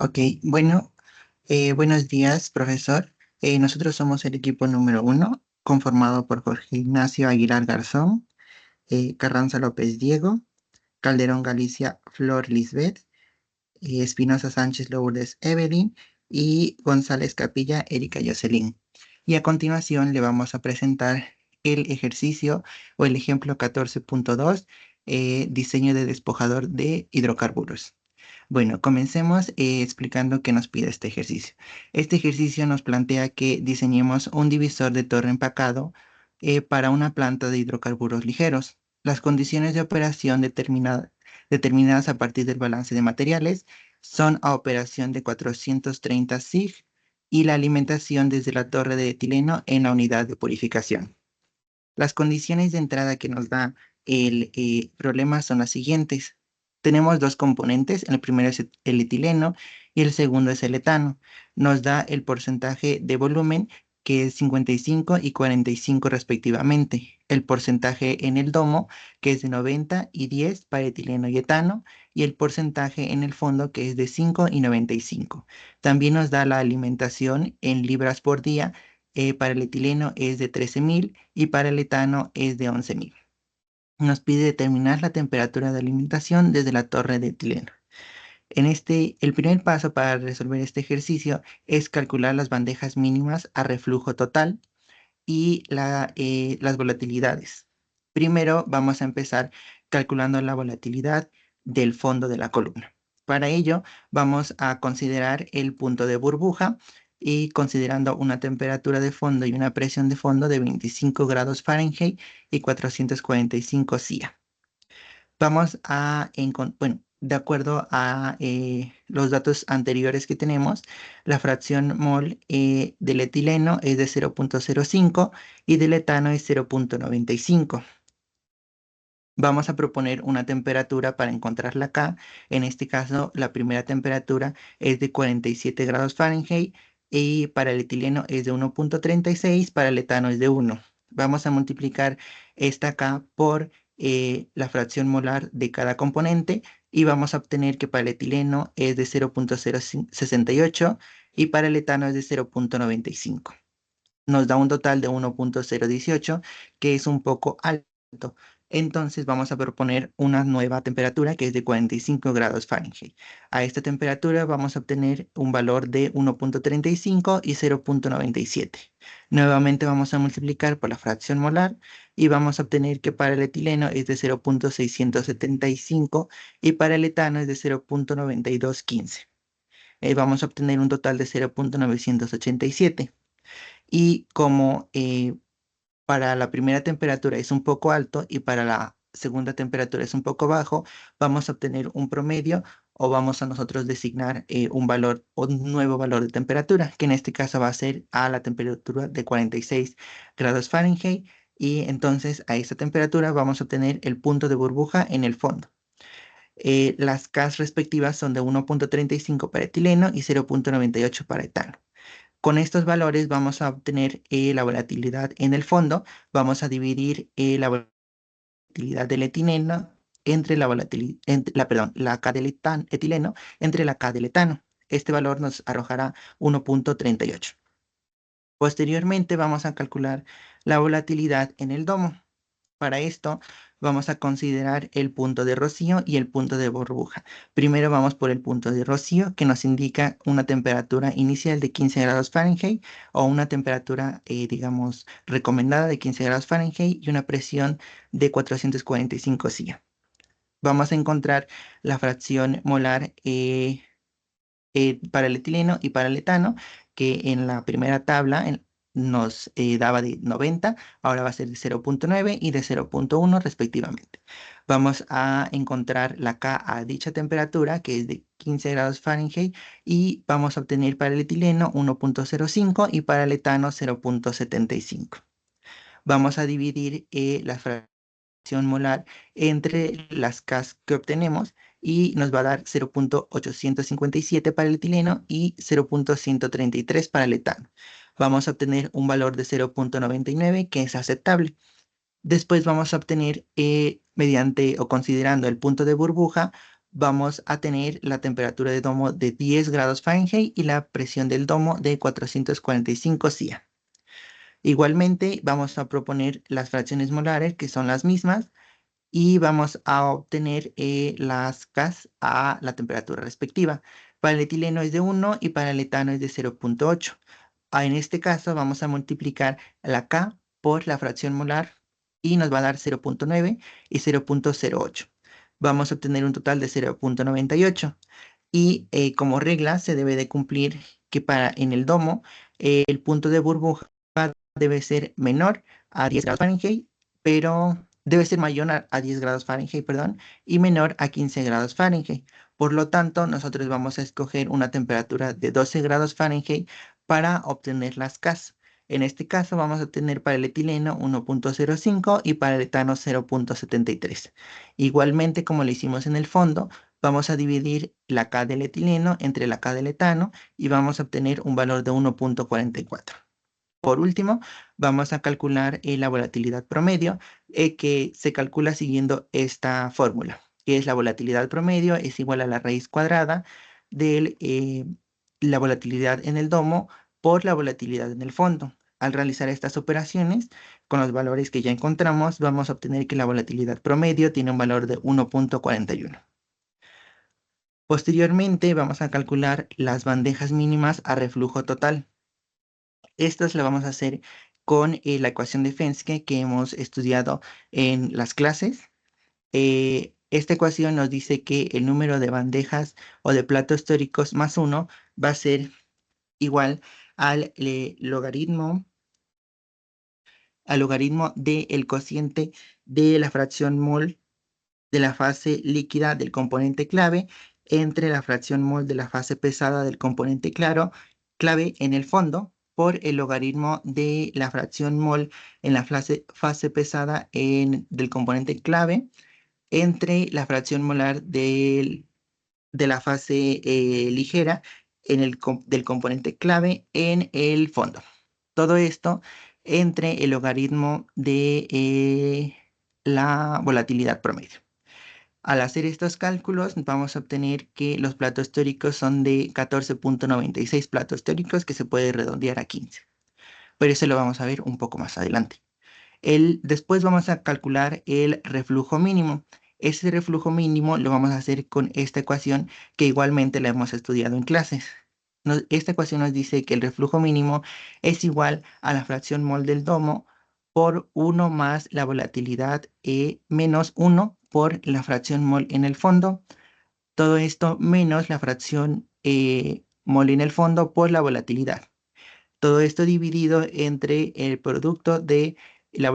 Ok, bueno, buenos días, profesor. Nosotros somos el equipo número 1, conformado por Jorge Ignacio Aguilar Garzón, Carranza López Diego, Calderón Galicia Flor Lisbeth, Espinosa Sánchez Lourdes Evelyn y González Capilla Erika Jocelyn. Y a continuación le vamos a presentar el ejercicio o el ejemplo 14.2, diseño de despojador de hidrocarburos. Bueno, comencemos explicando qué nos pide este ejercicio. Este ejercicio nos plantea que diseñemos un divisor de torre empacado para una planta de hidrocarburos ligeros. Las condiciones de operación determinadas a partir del balance de materiales son a operación de 430 SIG y la alimentación desde la torre de etileno en la unidad de purificación. Las condiciones de entrada que nos da el problema son las siguientes. Tenemos dos componentes, el primero es el etileno y el segundo es el etano. Nos da el porcentaje de volumen que es 55 y 45 respectivamente. El porcentaje en el domo que es de 90 y 10 para etileno y etano y el porcentaje en el fondo que es de 5 y 95. También nos da la alimentación en libras por día, para el etileno es de 13.000 y para el etano es de 11.000. Nos pide determinar la temperatura de alimentación desde la torre de etileno. El primer paso para resolver este ejercicio es calcular las bandejas mínimas a reflujo total y las volatilidades. Primero vamos a empezar calculando la volatilidad del fondo de la columna. Para ello vamos a considerar el punto de burbuja y considerando una temperatura de fondo y una presión de fondo de 25 grados Fahrenheit y 445 CIA. Bueno, de acuerdo a los datos anteriores que tenemos, la fracción mol del etileno es de 0.05 y del etano es 0.95. Vamos a proponer una temperatura para encontrarla acá. En este caso, la primera temperatura es de 47 grados Fahrenheit y para el etileno es de 1.36, para el etano es de 1. Vamos a multiplicar esta acá por la fracción molar de cada componente y vamos a obtener que para el etileno es de 0.068 y para el etano es de 0.95. Nos da un total de 1.018, que es un poco alto. Entonces vamos a proponer una nueva temperatura que es de 45 grados Fahrenheit. A esta temperatura vamos a obtener un valor de 1.35 y 0.97. Nuevamente vamos a multiplicar por la fracción molar y vamos a obtener que para el etileno es de 0.675 y para el etano es de 0.9215. Vamos a obtener un total de 0.987. Y como para la primera temperatura es un poco alto y para la segunda temperatura es un poco bajo, vamos a obtener un promedio o vamos a nosotros designar un valor o un nuevo valor de temperatura, que en este caso va a ser a la temperatura de 46 grados Fahrenheit. Y entonces a esta temperatura vamos a obtener el punto de burbuja en el fondo. Las Ks respectivas son de 1.35 para etileno y 0.98 para etano. Con estos valores vamos a obtener la volatilidad en el fondo. Vamos a dividir la volatilidad del etileno entre la K del etileno entre la K del etano. Este valor nos arrojará 1.38. Posteriormente vamos a calcular la volatilidad en el domo. Para esto vamos a considerar el punto de rocío y el punto de burbuja. Primero vamos por el punto de rocío, que nos indica una temperatura inicial de 15 grados Fahrenheit o una temperatura, digamos, recomendada de 15 grados Fahrenheit y una presión de 445 CIA. Vamos a encontrar la fracción molar para el etileno y para el etano, que en la primera tabla nos daba de 90, ahora va a ser de 0.9 y de 0.1 respectivamente. Vamos a encontrar la K a dicha temperatura, que es de 15 grados Fahrenheit, y vamos a obtener para el etileno 1.05 y para el etano 0.75. Vamos a dividir la fracción molar entre las Ks que obtenemos y nos va a dar 0.857 para el etileno y 0.133 para el etano. Vamos a obtener un valor de 0.99 que es aceptable. Después vamos a obtener, mediante o considerando el punto de burbuja, vamos a tener la temperatura de domo de 10 grados Fahrenheit y la presión del domo de 445 CIA. Igualmente, vamos a proponer las fracciones molares, que son las mismas, y vamos a obtener las Ks a la temperatura respectiva. Para el etileno es de 1 y para el etano es de 0.8. En este caso vamos a multiplicar la K por la fracción molar y nos va a dar 0.9 y 0.08. Vamos a obtener un total de 0.98. Y como regla se debe de cumplir que en el domo el punto de burbuja debe ser menor a 10 grados Fahrenheit, pero debe ser mayor a 10 grados Fahrenheit, perdón, y menor a 15 grados Fahrenheit. Por lo tanto, nosotros vamos a escoger una temperatura de 12 grados Fahrenheit para obtener las Ks. En este caso vamos a obtener para el etileno 1.05 y para el etano 0.73. Igualmente, como lo hicimos en el fondo, vamos a dividir la K del etileno entre la K del etano y vamos a obtener un valor de 1.44. Por último, vamos a calcular la volatilidad promedio, que se calcula siguiendo esta fórmula, que es la volatilidad promedio es igual a la raíz cuadrada de la volatilidad en el domo por la volatilidad en el fondo. Al realizar estas operaciones, con los valores que ya encontramos, vamos a obtener que la volatilidad promedio tiene un valor de 1.41. Posteriormente, vamos a calcular las bandejas mínimas a reflujo total. Estas lo vamos a hacer con la ecuación de Fenske que hemos estudiado en las clases. Esta ecuación nos dice que el número de bandejas o de platos teóricos más 1 va a ser igual al logaritmo del cociente de la fracción mol de la fase líquida del componente clave entre la fracción mol de la fase pesada del componente clave en el fondo por el logaritmo de la fracción mol en la fase pesada del componente clave entre la fracción molar de la fase ligera del componente clave en el fondo. Todo esto entre el logaritmo de la volatilidad promedio. Al hacer estos cálculos, vamos a obtener que los platos teóricos son de 14.96 platos teóricos, que se puede redondear a 15. Pero eso lo vamos a ver un poco más adelante. Después vamos a calcular el reflujo mínimo. Ese reflujo mínimo lo vamos a hacer con esta ecuación que igualmente la hemos estudiado en clases. Esta ecuación nos dice que el reflujo mínimo es igual a la fracción mol del domo por 1 más la volatilidad menos 1 por la fracción mol en el fondo. Todo esto menos la fracción mol en el fondo por la volatilidad. Todo esto dividido entre el producto de la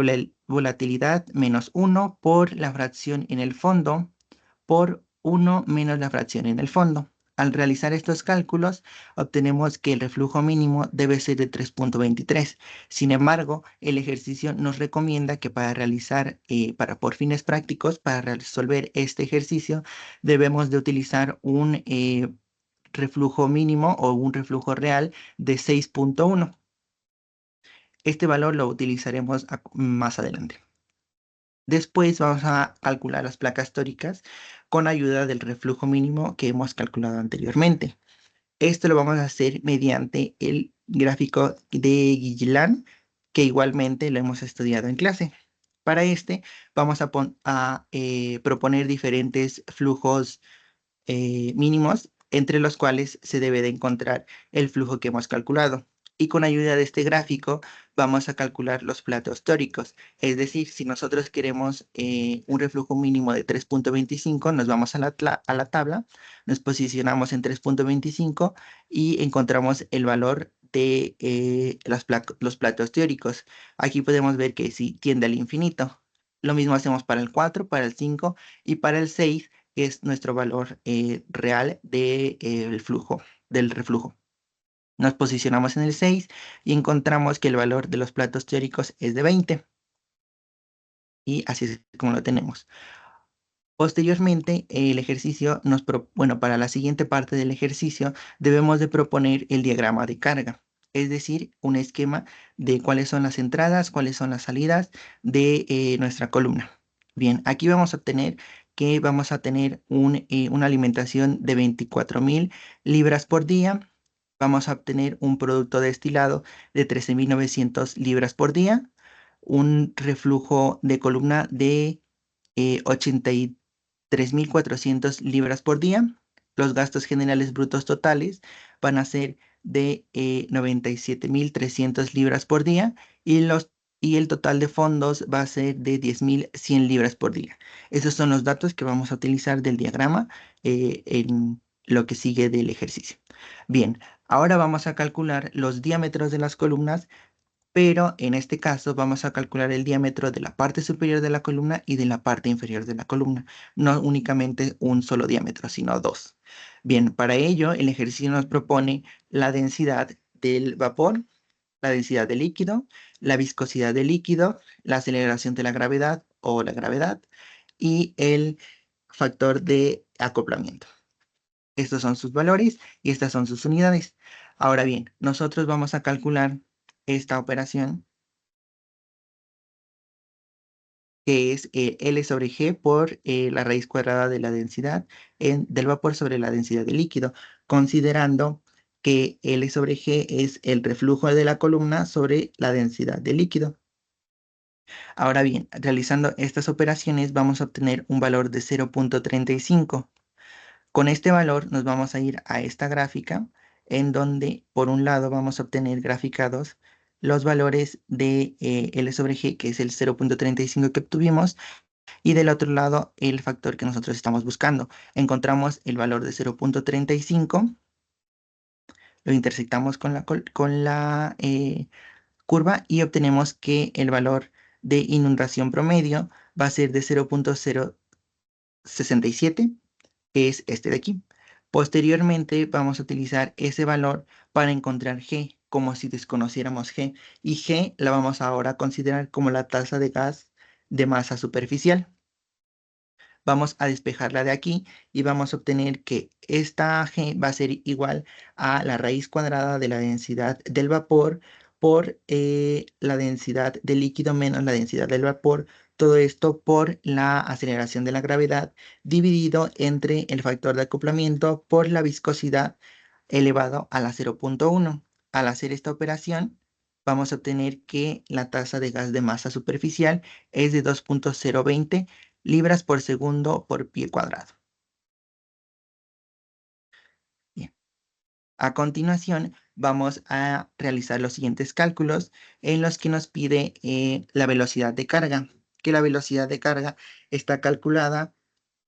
volatilidad menos 1 por la fracción en el fondo por 1 menos la fracción en el fondo. Al realizar estos cálculos, obtenemos que el reflujo mínimo debe ser de 3.23. Sin embargo, el ejercicio nos recomienda que para realizar, por fines prácticos, para resolver este ejercicio, debemos de utilizar un reflujo mínimo o un reflujo real de 6.1. Este valor lo utilizaremos más adelante. Después vamos a calcular las placas tóricas con ayuda del reflujo mínimo que hemos calculado anteriormente. Esto lo vamos a hacer mediante el gráfico de Guillain, que igualmente lo hemos estudiado en clase. Para este vamos a proponer diferentes flujos mínimos, entre los cuales se debe de encontrar el flujo que hemos calculado. Y con ayuda de este gráfico vamos a calcular los platos tóricos. Es decir, si nosotros queremos un reflujo mínimo de 3.25, nos vamos a la tabla, nos posicionamos en 3.25 y encontramos el valor de los platos teóricos. Aquí podemos ver que sí tiende al infinito. Lo mismo hacemos para el 4, para el 5 y para el 6, que es nuestro valor real del reflujo. Nos posicionamos en el 6 y encontramos que el valor de los platos teóricos es de 20. Y así es como lo tenemos. Posteriormente, el ejercicio para la siguiente parte del ejercicio debemos de proponer el diagrama de carga, es decir, un esquema de cuáles son las entradas, cuáles son las salidas de nuestra columna. Bien, aquí vamos a obtener que vamos a tener una alimentación de 24.000 libras por día. Vamos a obtener un producto destilado de 13.900 libras por día, un reflujo de columna de 83.400 libras por día. Los gastos generales brutos totales van a ser de 97.300 libras por día y el total de fondos va a ser de 10.100 libras por día. Esos son los datos que vamos a utilizar del diagrama en lo que sigue del ejercicio. Bien, ahora vamos a calcular los diámetros de las columnas, pero en este caso vamos a calcular el diámetro de la parte superior de la columna y de la parte inferior de la columna, no únicamente un solo diámetro, sino dos. Bien, para ello el ejercicio nos propone la densidad del vapor, la densidad del líquido, la viscosidad del líquido, la aceleración de la gravedad o la gravedad y el factor de acoplamiento. Estos son sus valores y estas son sus unidades. Ahora bien, nosotros vamos a calcular esta operación, que es L sobre G por la raíz cuadrada de la densidad del vapor sobre la densidad del líquido, considerando que L sobre G es el reflujo de la columna sobre la densidad del líquido. Ahora bien, realizando estas operaciones vamos a obtener un valor de 0.35. Con este valor nos vamos a ir a esta gráfica, en donde por un lado vamos a obtener graficados los valores de L sobre G, que es el 0.35 que obtuvimos, y del otro lado el factor que nosotros estamos buscando. Encontramos el valor de 0.35, lo intersectamos con la curva y obtenemos que el valor de inundación promedio va a ser de 0.067, que es este de aquí. Posteriormente vamos a utilizar ese valor para encontrar G, como si desconociéramos G, y G la vamos ahora a considerar como la tasa de gas de masa superficial. Vamos a despejarla de aquí y vamos a obtener que esta G va a ser igual a la raíz cuadrada de la densidad del vapor por la densidad del líquido menos la densidad del vapor, todo esto por la aceleración de la gravedad dividido entre el factor de acoplamiento por la viscosidad elevado a la 0.1. Al hacer esta operación, vamos a obtener que la tasa de gas de masa superficial es de 2.020 libras por segundo por pie cuadrado. Bien. A continuación, vamos a realizar los siguientes cálculos en los que nos pide la velocidad de carga, que la velocidad de carga está calculada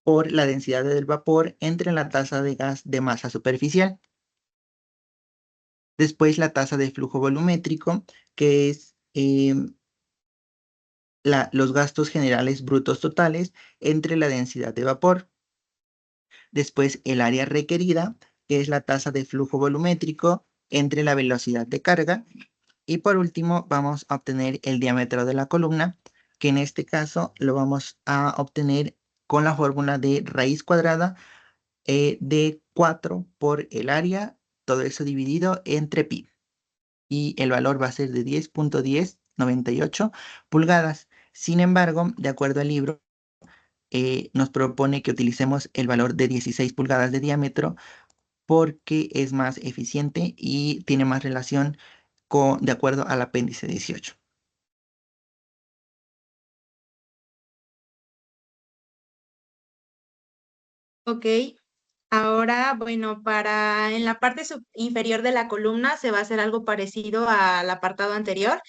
por la densidad del vapor entre la tasa de gas de masa superficial. Después la tasa de flujo volumétrico, que es los gastos generales brutos totales entre la densidad de vapor. Después el área requerida, que es la tasa de flujo volumétrico entre la velocidad de carga. Y por último vamos a obtener el diámetro de la columna, que en este caso lo vamos a obtener con la fórmula de raíz cuadrada de 4 por el área, todo eso dividido entre pi. Y el valor va a ser de 10.1098 pulgadas. Sin embargo, de acuerdo al libro, nos propone que utilicemos el valor de 16 pulgadas de diámetro porque es más eficiente y tiene más relación de acuerdo al apéndice 18. Ok, ahora, bueno, para en la parte inferior de la columna se va a hacer algo parecido al apartado anterior.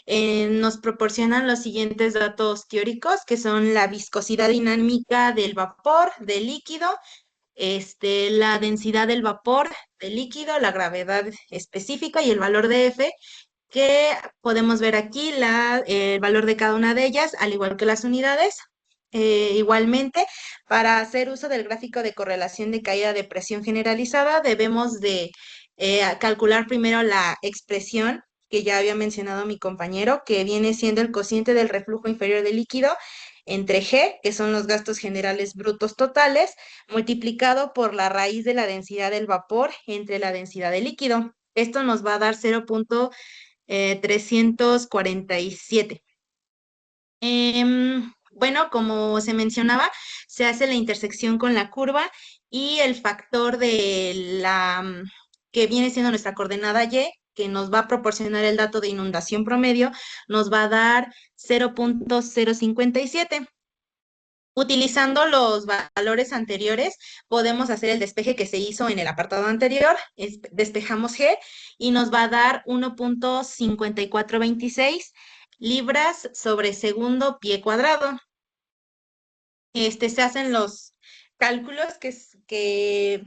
Nos proporcionan los siguientes datos teóricos, que son la viscosidad dinámica del vapor, del líquido, la densidad del vapor, del líquido, la gravedad específica y el valor de F, que podemos ver aquí el valor de cada una de ellas, al igual que las unidades. Igualmente, para hacer uso del gráfico de correlación de caída de presión generalizada, debemos de calcular primero la expresión que ya había mencionado mi compañero, que viene siendo el cociente del reflujo inferior del líquido entre G, que son los gastos generales brutos totales, multiplicado por la raíz de la densidad del vapor entre la densidad del líquido. Esto nos va a dar 0.347. Bueno, como se mencionaba, se hace la intersección con la curva y el factor de que viene siendo nuestra coordenada Y, que nos va a proporcionar el dato de inundación promedio, nos va a dar 0.057. Utilizando los valores anteriores, podemos hacer el despeje que se hizo en el apartado anterior. Despejamos G y nos va a dar 1.5426 libras sobre segundo pie cuadrado. Se hacen los cálculos que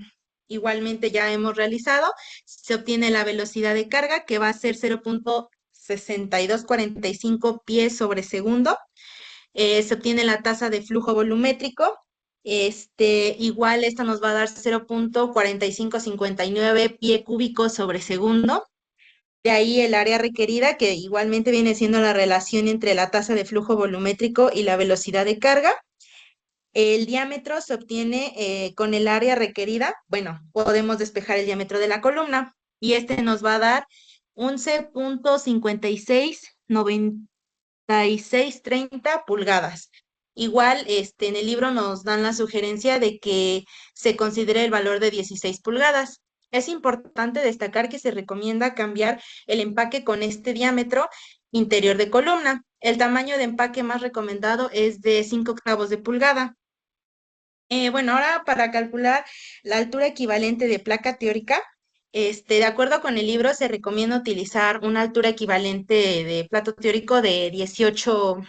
igualmente ya hemos realizado. Se obtiene la velocidad de carga, que va a ser 0.6245 pies sobre segundo. Se obtiene la tasa de flujo volumétrico. Igual esta nos va a dar 0.4559 pie cúbico sobre segundo. De ahí el área requerida, que igualmente viene siendo la relación entre la tasa de flujo volumétrico y la velocidad de carga. El diámetro se obtiene con el área requerida. Bueno, podemos despejar el diámetro de la columna y nos va a dar 11.569630 pulgadas. Igual, en el libro nos dan la sugerencia de que se considere el valor de 16 pulgadas. Es importante destacar que se recomienda cambiar el empaque con este diámetro interior de columna. El tamaño de empaque más recomendado es de 5/8 de pulgada. Bueno, ahora para calcular la altura equivalente de placa teórica, de acuerdo con el libro, se recomienda utilizar una altura equivalente de plato teórico de 18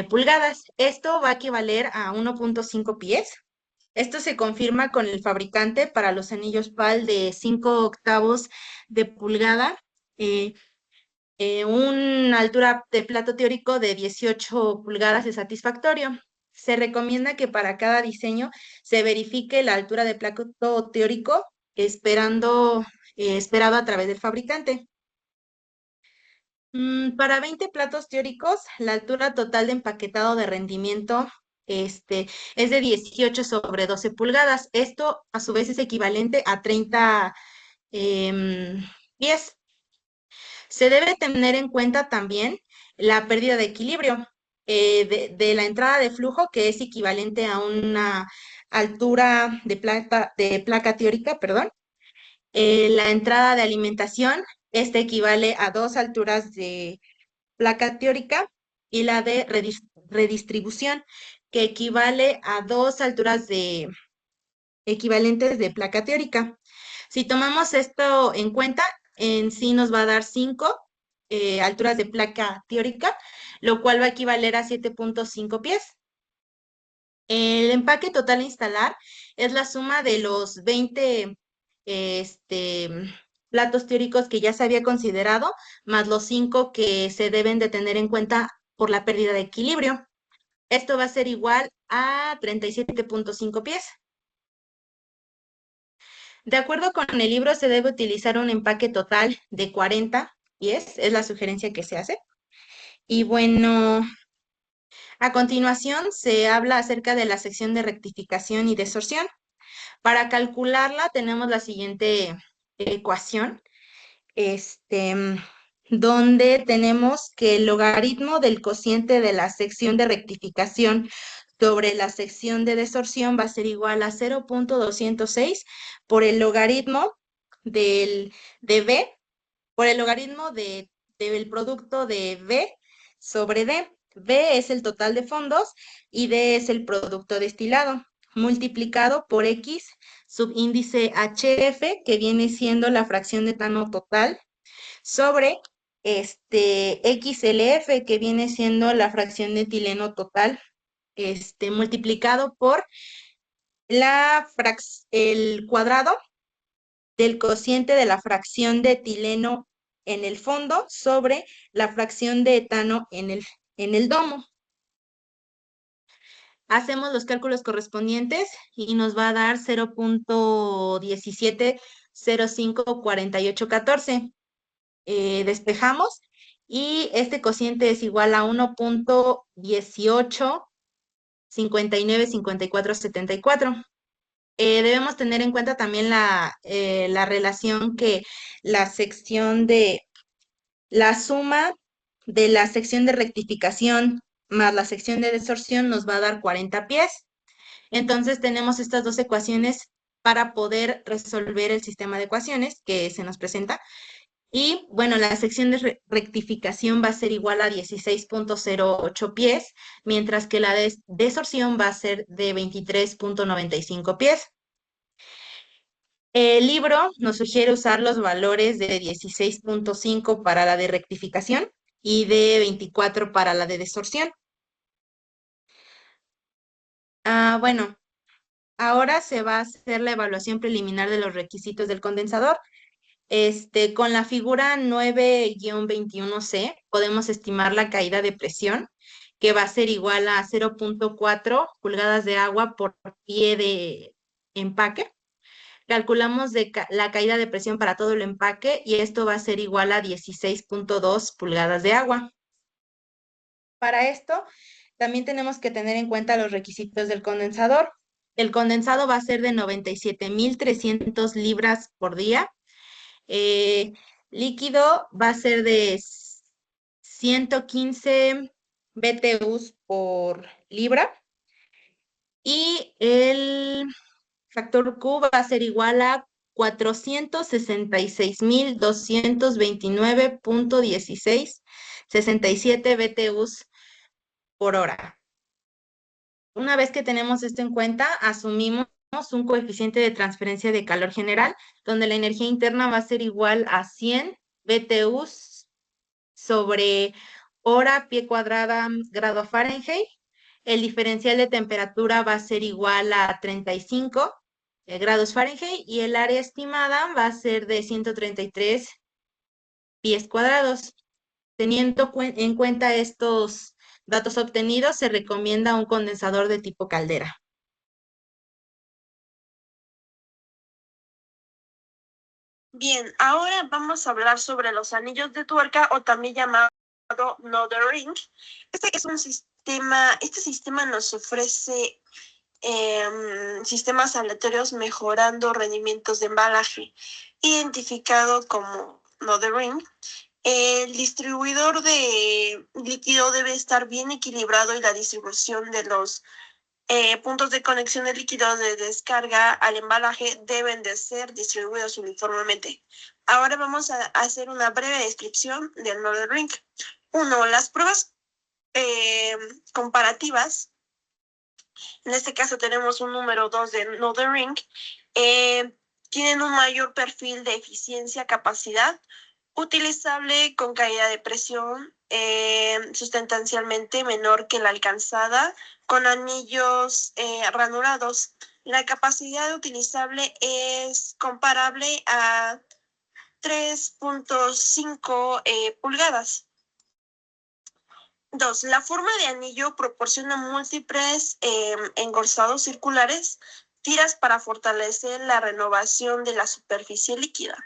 pulgadas. Esto va a equivaler a 1.5 pies. Esto se confirma con el fabricante para los anillos PAL de 5/8 de pulgada. eh, una altura de plato teórico de 18 pulgadas es satisfactorio. Se recomienda que para cada diseño se verifique la altura de plato teórico esperado a través del fabricante. Para 20 platos teóricos, la altura total de empaquetado de rendimiento es de 18 sobre 12 pulgadas. Esto, a su vez, es equivalente a 30 pies. Se debe tener en cuenta también la pérdida de equilibrio de la entrada de flujo, que es equivalente a una altura de placa teórica, perdón. La entrada de alimentación, equivale a 2 alturas de placa teórica, y la de redistribución, que equivale a 2 alturas equivalentes de placa teórica. Si tomamos esto en cuenta, en sí nos va a dar 5 alturas de placa teórica, lo cual va a equivaler a 7.5 pies. El empaque total a instalar es la suma de los 20 este, platos teóricos que ya se había considerado, más los 5 que se deben de tener en cuenta por la pérdida de equilibrio. Esto va a ser igual a 37.5 pies. De acuerdo con el libro, se debe utilizar un empaque total de 40 pies, es la sugerencia que se hace. Y bueno, a continuación se habla acerca de la sección de rectificación y desorción. Para calcularla tenemos la siguiente ecuación, este, donde tenemos que el logaritmo del cociente de la sección de rectificación sobre la sección de desorción va a ser igual a 0.206 por el logaritmo de B, por el logaritmo del producto de B sobre D. B es el total de fondos y D es el producto destilado, multiplicado por X subíndice HF, que viene siendo la fracción de etano total, sobre XLF, que viene siendo la fracción de etileno total, multiplicado por el cuadrado del cociente de la fracción de etileno en el fondo sobre la fracción de etano en el domo. Hacemos los cálculos correspondientes y nos va a dar 0.17054814. Despejamos y este cociente es igual a 1.18595474. Debemos tener en cuenta también la relación que la suma de la sección de rectificación más la sección de desorción nos va a dar 40 pies. Entonces tenemos estas dos ecuaciones para poder resolver el sistema de ecuaciones que se nos presenta. Y bueno, la sección de rectificación va a ser igual a 16.08 pies, mientras que la de desorción va a ser de 23.95 pies. El libro nos sugiere usar los valores de 16.5 para la de rectificación y de 24 para la de desorción. Bueno, ahora se va a hacer la evaluación preliminar de los requisitos del condensador. Con la figura 9-21C podemos estimar la caída de presión, que va a ser igual a 0.4 pulgadas de agua por pie de empaque. Calculamos la caída de presión para todo el empaque y esto va a ser igual a 16.2 pulgadas de agua. Para esto, también tenemos que tener en cuenta los requisitos del condensador. El condensado va a ser de 97.300 libras por día. Eh, Líquido va a ser de 115 BTUs por libra y el factor Q va a ser igual a 466.229.1667 BTUs por hora. Una vez que tenemos esto en cuenta, asumimos un coeficiente de transferencia de calor general, donde la energía interna va a ser igual a 100 BTUs sobre hora, pie cuadrada, grado Fahrenheit. El diferencial de temperatura va a ser igual a 35 grados Fahrenheit y el área estimada va a ser de 133 pies cuadrados. Teniendo en cuenta estos datos obtenidos, se recomienda un condensador de tipo caldera. Bien, ahora vamos a hablar sobre los anillos de tuerca o también llamado Nothering. Este sistema nos ofrece sistemas aleatorios mejorando rendimientos de embalaje, identificado como Nothering. El distribuidor de líquido debe estar bien equilibrado y la distribución de los puntos de conexión de líquido de descarga al embalaje deben de ser distribuidos uniformemente. Ahora vamos a hacer una breve descripción del Nothering. 1. Las pruebas comparativas. En este caso tenemos un número 2 de Nothering. Tienen un mayor perfil de eficiencia, capacidad, utilizable con caída de presión sustancialmente menor que la alcanzada con anillos ranurados. La capacidad utilizable es comparable a 3.5 pulgadas. 2. La forma de anillo proporciona múltiples engorzados circulares, tiras para fortalecer la renovación de la superficie líquida.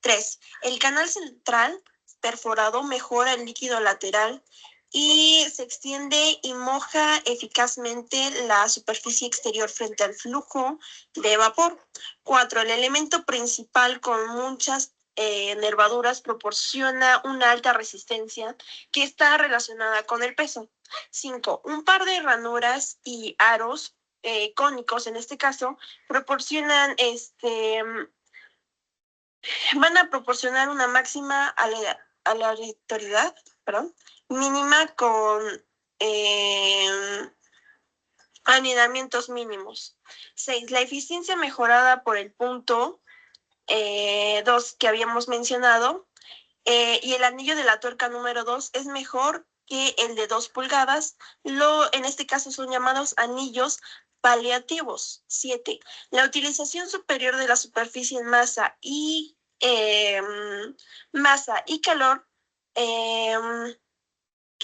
3. El canal central perforado mejora el líquido lateral y se extiende y moja eficazmente la superficie exterior frente al flujo de vapor. 4. El elemento principal con muchas nervaduras proporciona una alta resistencia que está relacionada con el peso. 5. Un par de ranuras y aros cónicos, en este caso, van a proporcionar una máxima aleatoriedad, mínima con anidamientos mínimos. 6. La eficiencia mejorada por el punto 2 que habíamos mencionado y el anillo de la tuerca número 2 es mejor que el de 2 pulgadas. En este caso son llamados anillos paliativos. 7. La utilización superior de la superficie en masa y calor,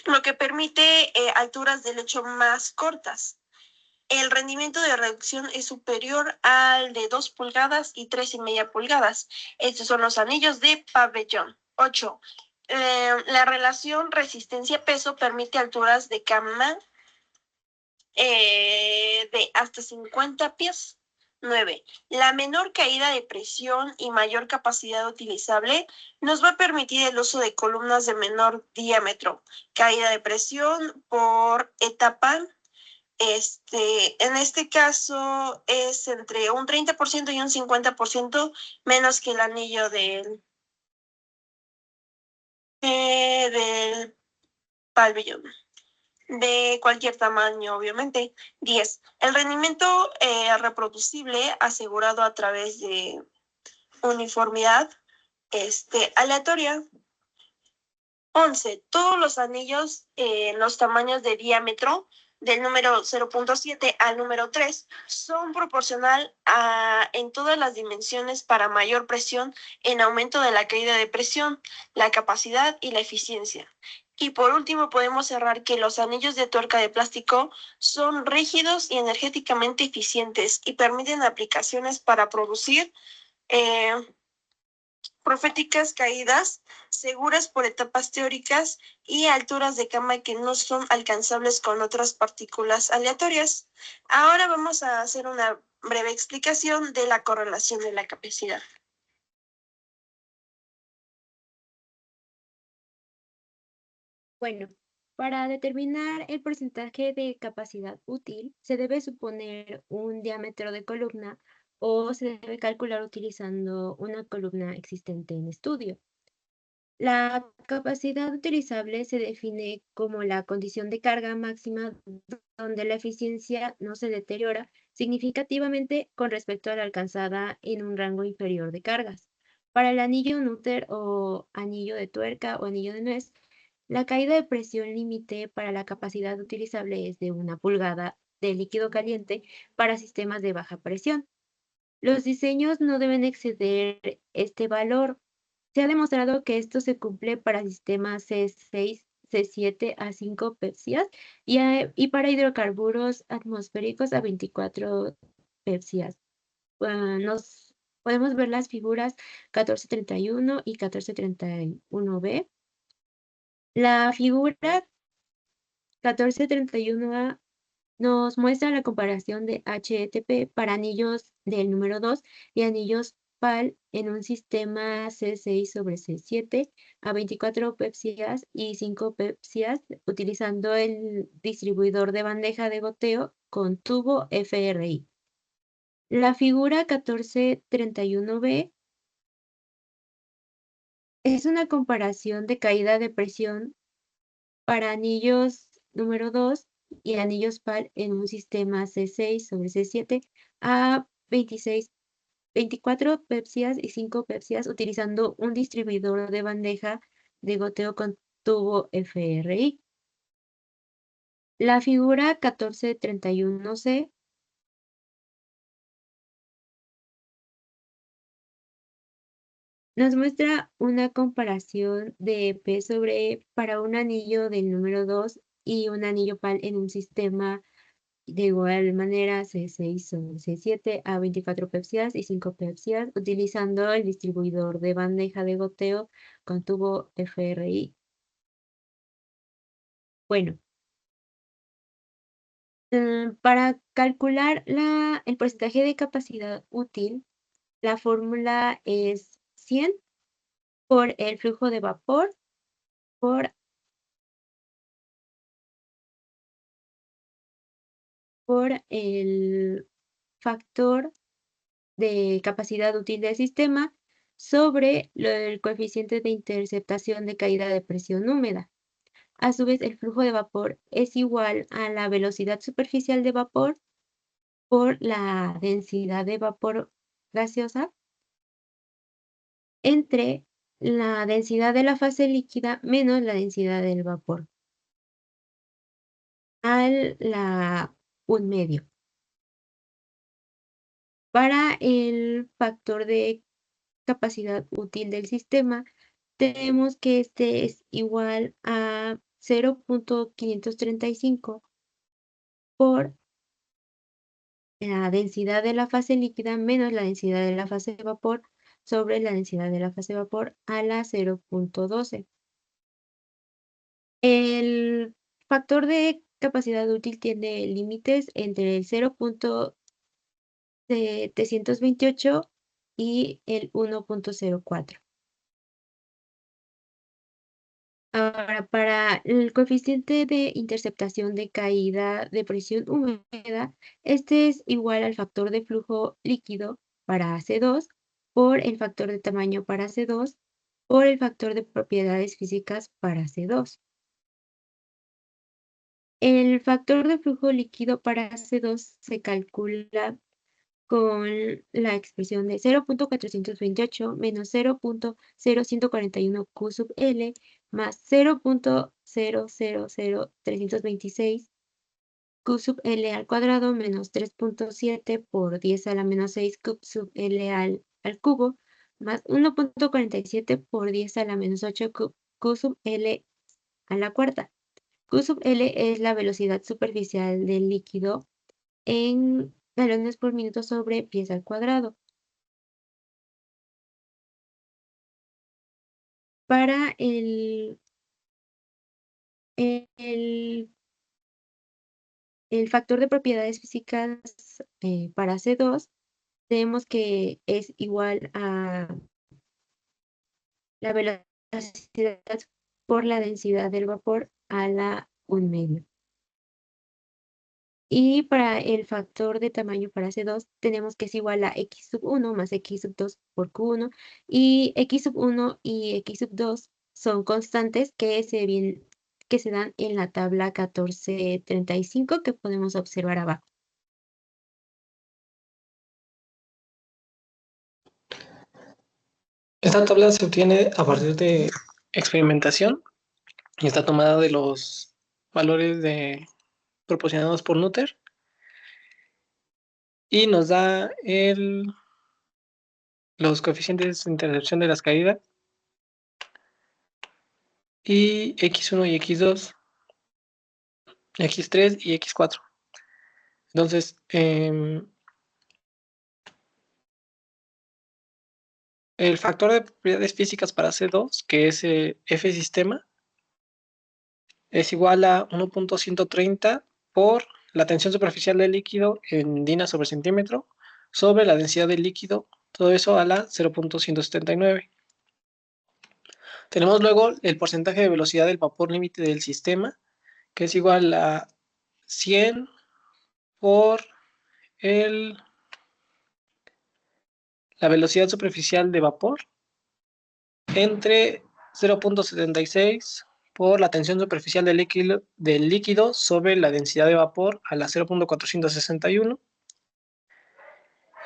lo que permite alturas de lecho más cortas. El rendimiento de reducción es superior al de 2 pulgadas y 3,5 pulgadas. Estos son los anillos de pabellón. 8. La relación resistencia-peso permite alturas de cama de hasta 50 pies. 9. La menor caída de presión y mayor capacidad utilizable nos va a permitir el uso de columnas de menor diámetro. Caída de presión por etapa En este caso es entre un 30% y un 50% menos que el anillo del pabellón, de cualquier tamaño, obviamente. 10. El rendimiento reproducible asegurado a través de uniformidad aleatoria. 11. Todos los anillos en los tamaños de diámetro del número 0.7 al número 3 son proporcional en todas las dimensiones para mayor presión en aumento de la caída de presión, la capacidad y la eficiencia. Y por último podemos cerrar que los anillos de tuerca de plástico son rígidos y energéticamente eficientes y permiten aplicaciones para producir proféticas caídas seguras por etapas teóricas y alturas de cama que no son alcanzables con otras partículas aleatorias. Ahora vamos a hacer una breve explicación de la correlación de la capacidad. Bueno, para determinar el porcentaje de capacidad útil, se debe suponer un diámetro de columna o se debe calcular utilizando una columna existente en estudio. La capacidad utilizable se define como la condición de carga máxima donde la eficiencia no se deteriora significativamente con respecto a la alcanzada en un rango inferior de cargas. Para el anillo Nutter o anillo de tuerca o anillo de nuez, la caída de presión límite para la capacidad utilizable es de 1 pulgada de líquido caliente para sistemas de baja presión. Los diseños no deben exceder este valor. Se ha demostrado que esto se cumple para sistemas C6, C7 a 5 PPSIAs y para hidrocarburos atmosféricos a 24 PPSIAs. Podemos ver las figuras 1431 y 1431b. La figura 1431a nos muestra la comparación de HETP para anillos del número 2 y anillos PAL en un sistema C6 sobre C7 a 24 PPSIAs y 5 PPSIAs utilizando el distribuidor de bandeja de goteo con tubo FRI. La figura 1431b es una comparación de caída de presión para anillos número 2 y anillos PAL en un sistema C6 sobre C7 a 24 PPSIAs y 5 PPSIAs utilizando un distribuidor de bandeja de goteo con tubo FRI. La figura 1431C nos muestra una comparación de P sobre E para un anillo del número 2 y un anillo PAL en un sistema de igual manera C6 sobre C7 a 24 PPSIAs y 5 PPSIAs utilizando el distribuidor de bandeja de goteo con tubo FRI. Bueno, para calcular el porcentaje de capacidad útil, la fórmula es 100 por el flujo de vapor por el factor de capacidad útil del sistema sobre el coeficiente de interceptación de caída de presión húmeda. A su vez, el flujo de vapor es igual a la velocidad superficial de vapor por la densidad de vapor gaseosa entre la densidad de la fase líquida menos la densidad del vapor un medio. Para el factor de capacidad útil del sistema, tenemos que este es igual a 0.535 por la densidad de la fase líquida menos la densidad de la fase de vapor sobre la densidad de la fase de vapor a la 0.12. El factor de capacidad útil tiene límites entre el 0.728 y el 1.04. Ahora, para el coeficiente de interceptación de caída de presión húmeda, este es igual al factor de flujo líquido para C2 por el factor de tamaño para C2 por el factor de propiedades físicas para C2. El factor de flujo líquido para C2 se calcula con la expresión de 0.428 menos 0.0141 Q sub L más 0.000326 Q sub L al cuadrado menos 3.7 por 10 a la menos 6 Q sub L al cubo más 1.47 por 10 a la menos 8 Q sub L a la cuarta. Q sub L es la velocidad superficial del líquido en galones por minuto sobre pies al cuadrado. Para el factor de propiedades físicas para C2, tenemos que es igual a la velocidad por la densidad del vapor a la 1/2. Y para el factor de tamaño para C2 tenemos que es igual a x sub 1 más x sub 2 por Q1 y x sub 1 y x sub 2 son constantes que se dan en la tabla 1435 que podemos observar abajo. Esta tabla se obtiene a partir de experimentación y está tomada de los valores proporcionados por Nutter y nos da los coeficientes de intercepción de las caídas y x1 y x2, x3 y x4. Entonces, el factor de propiedades físicas para C2, que es F sistema, es igual a 1.130 por la tensión superficial del líquido en DINA sobre centímetro sobre la densidad del líquido, todo eso a la 0.179. Tenemos luego el porcentaje de velocidad del vapor límite del sistema, que es igual a 100 por la velocidad superficial de vapor entre 0.76 por la tensión superficial del líquido sobre la densidad de vapor a la 0.461.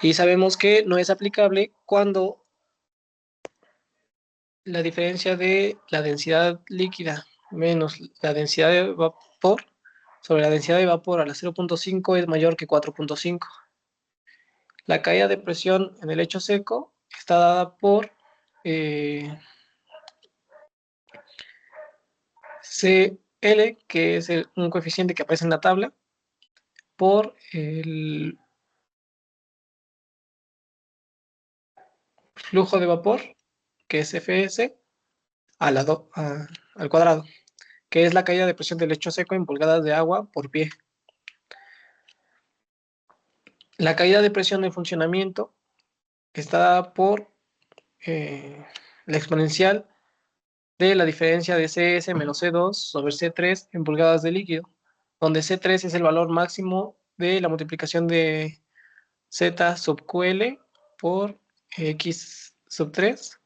Y sabemos que no es aplicable cuando la diferencia de la densidad líquida menos la densidad de vapor sobre la densidad de vapor a la 0.5 es mayor que 4.5. La caída de presión en el lecho seco está dada por CL, que es un coeficiente que aparece en la tabla, por el flujo de vapor, que es Fs, al cuadrado, que es la caída de presión del lecho seco en pulgadas de agua por pie. La caída de presión en funcionamiento está dada por la exponencial de la diferencia de CS menos C2 sobre C3 en pulgadas de líquido, donde C3 es el valor máximo de la multiplicación de Z sub QL por X sub 3,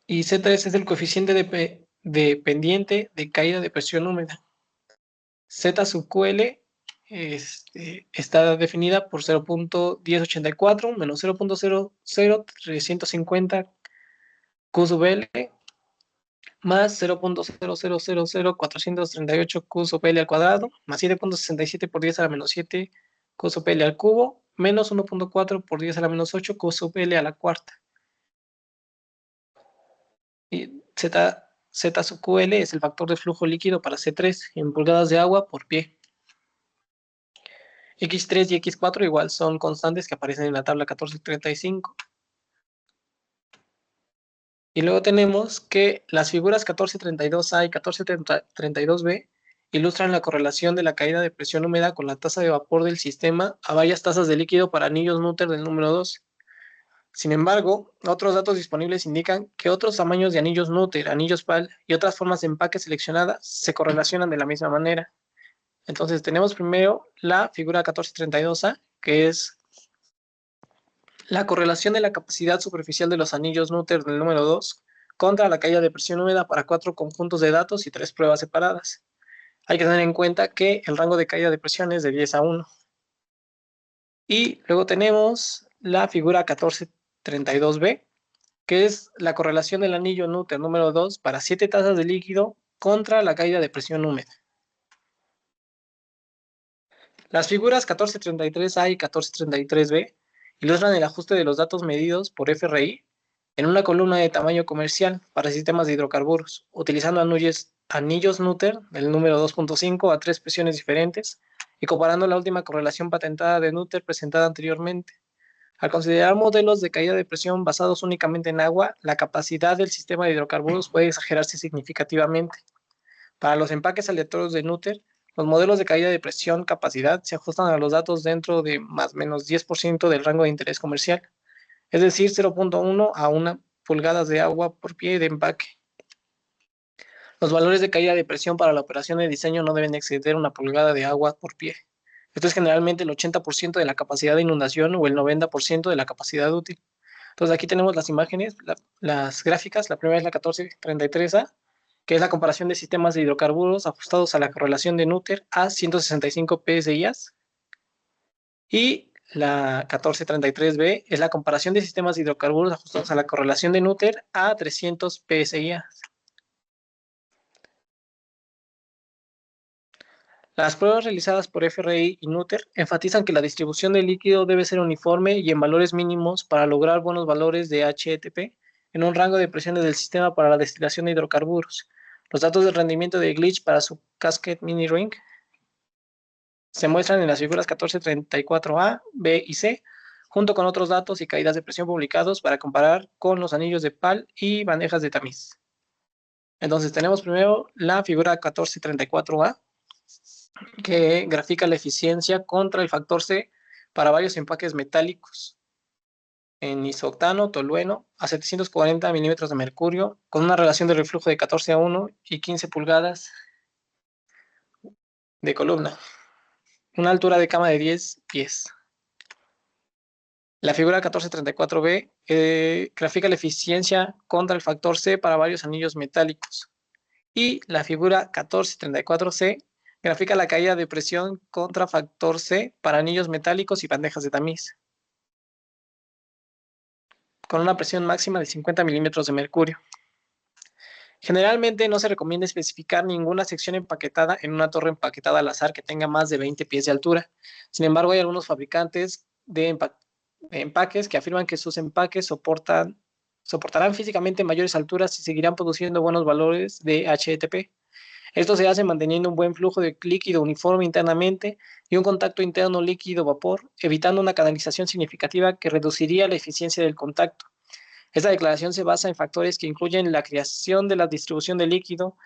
y C3 es el coeficiente dependiente de caída de presión húmeda. Z sub QL está definida por 0.1084 menos 0.00350 Q sub L más 0.0000438 Q sub L al cuadrado más 7.67 por 10 a la menos 7 Q sub L al cubo menos 1.4 por 10 a la menos 8 Q sub L a la cuarta. Y Z sub QL es el factor de flujo líquido para C3 en pulgadas de agua por pie. X3 y X4 igual son constantes que aparecen en la tabla 1435. Y luego tenemos que las figuras 1432A y 1432B ilustran la correlación de la caída de presión húmeda con la tasa de vapor del sistema a varias tasas de líquido para anillos Nutter del número 2. Sin embargo, otros datos disponibles indican que otros tamaños de anillos Nutter, anillos PAL y otras formas de empaque seleccionadas se correlacionan de la misma manera. Entonces tenemos primero la figura 1432A, que es la correlación de la capacidad superficial de los anillos Nutter del número 2 contra la caída de presión húmeda para 4 conjuntos de datos y 3 pruebas separadas. Hay que tener en cuenta que el rango de caída de presión es de 10 a 1. Y luego tenemos la figura 1432B, que es la correlación del anillo Nutter número 2 para 7 tazas de líquido contra la caída de presión húmeda. Las figuras 1433A y 1433B ilustran el ajuste de los datos medidos por FRI en una columna de tamaño comercial para sistemas de hidrocarburos, utilizando anillos Nutter del número 2.5 a 3 presiones diferentes y comparando la última correlación patentada de Nutter presentada anteriormente. Al considerar modelos de caída de presión basados únicamente en agua, la capacidad del sistema de hidrocarburos puede exagerarse significativamente. Para los empaques aleatorios de Nutter, los modelos de caída de presión capacidad se ajustan a los datos dentro de más o menos 10% del rango de interés comercial, es decir, 0.1 a 1 pulgadas de agua por pie de empaque. Los valores de caída de presión para la operación de diseño no deben exceder 1 pulgada de agua por pie. Esto es generalmente el 80% de la capacidad de inundación o el 90% de la capacidad útil. Entonces aquí tenemos las imágenes, las gráficas. La primera es la 1433A, que es la comparación de sistemas de hidrocarburos ajustados a la correlación de Nutter a 165 PSIAs. Y la 1433B es la comparación de sistemas de hidrocarburos ajustados a la correlación de Nutter a 300 PSIAs. Las pruebas realizadas por FRI y Nutter enfatizan que la distribución del líquido debe ser uniforme y en valores mínimos para lograr buenos valores de HETP en un rango de presiones del sistema para la destilación de hidrocarburos. Los datos de rendimiento de Glitch para su Cascade Mini Ring se muestran en las figuras 1434A, B y C, junto con otros datos y caídas de presión publicados para comparar con los anillos de PAL y bandejas de tamiz. Entonces tenemos primero la figura 1434A, que grafica la eficiencia contra el factor C para varios empaques metálicos en isoctano, tolueno, a 740 milímetros de mercurio, con una relación de reflujo de 14 a 1 y 15 pulgadas de columna, una altura de cama de 10 pies. La figura 1434B grafica la eficiencia contra el factor C para varios anillos metálicos. Y la figura 1434C grafica la caída de presión contra factor C para anillos metálicos y bandejas de tamiz, con una presión máxima de 50 milímetros de mercurio. Generalmente no se recomienda especificar ninguna sección empaquetada en una torre empaquetada al azar que tenga más de 20 pies de altura. Sin embargo, hay algunos fabricantes de empaques que afirman que sus empaques soportarán físicamente mayores alturas y seguirán produciendo buenos valores de HETP. Esto se hace manteniendo un buen flujo de líquido uniforme internamente y un contacto interno líquido-vapor, evitando una canalización significativa que reduciría la eficiencia del contacto. Esta declaración se basa en factores que incluyen la creación de la distribución de líquido,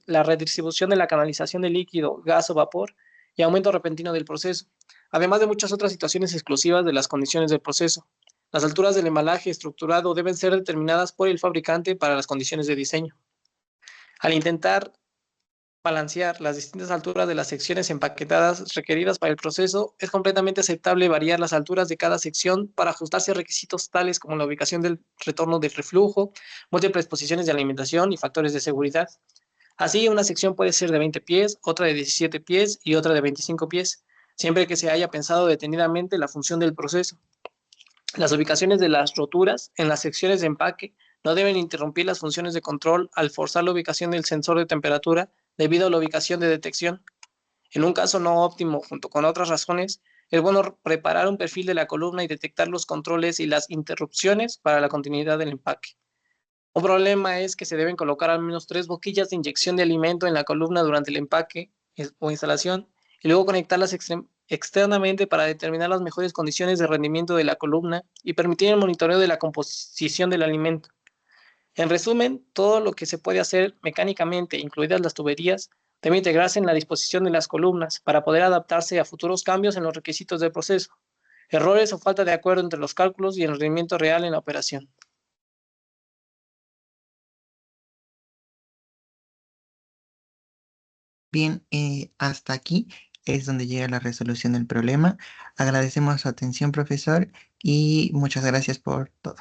la redistribución de la canalización de líquido, gas o vapor y aumento repentino del proceso, además de muchas otras situaciones exclusivas de las condiciones del proceso. Las alturas del embalaje estructurado deben ser determinadas por el fabricante para las condiciones de diseño. Al intentar balancear las distintas alturas de las secciones empaquetadas requeridas para el proceso, es completamente aceptable variar las alturas de cada sección para ajustarse a requisitos tales como la ubicación del retorno del reflujo, múltiples posiciones de alimentación y factores de seguridad. Así, una sección puede ser de 20 pies, otra de 17 pies y otra de 25 pies, siempre que se haya pensado detenidamente la función del proceso. Las ubicaciones de las roturas en las secciones de empaque no deben interrumpir las funciones de control al forzar la ubicación del sensor de temperatura debido a la ubicación de detección. En un caso no óptimo, junto con otras razones, es bueno preparar un perfil de la columna y detectar los controles y las interrupciones para la continuidad del empaque. Un problema es que se deben colocar al menos 3 boquillas de inyección de alimento en la columna durante el empaque o instalación y luego conectarlas externamente para determinar las mejores condiciones de rendimiento de la columna y permitir el monitoreo de la composición del alimento. En resumen, todo lo que se puede hacer mecánicamente, incluidas las tuberías, debe integrarse en la disposición de las columnas para poder adaptarse a futuros cambios en los requisitos del proceso. errores o falta de acuerdo entre los cálculos y el rendimiento real en la operación. Bien, hasta aquí es donde llega la resolución del problema. Agradecemos su atención, profesor, y muchas gracias por todo.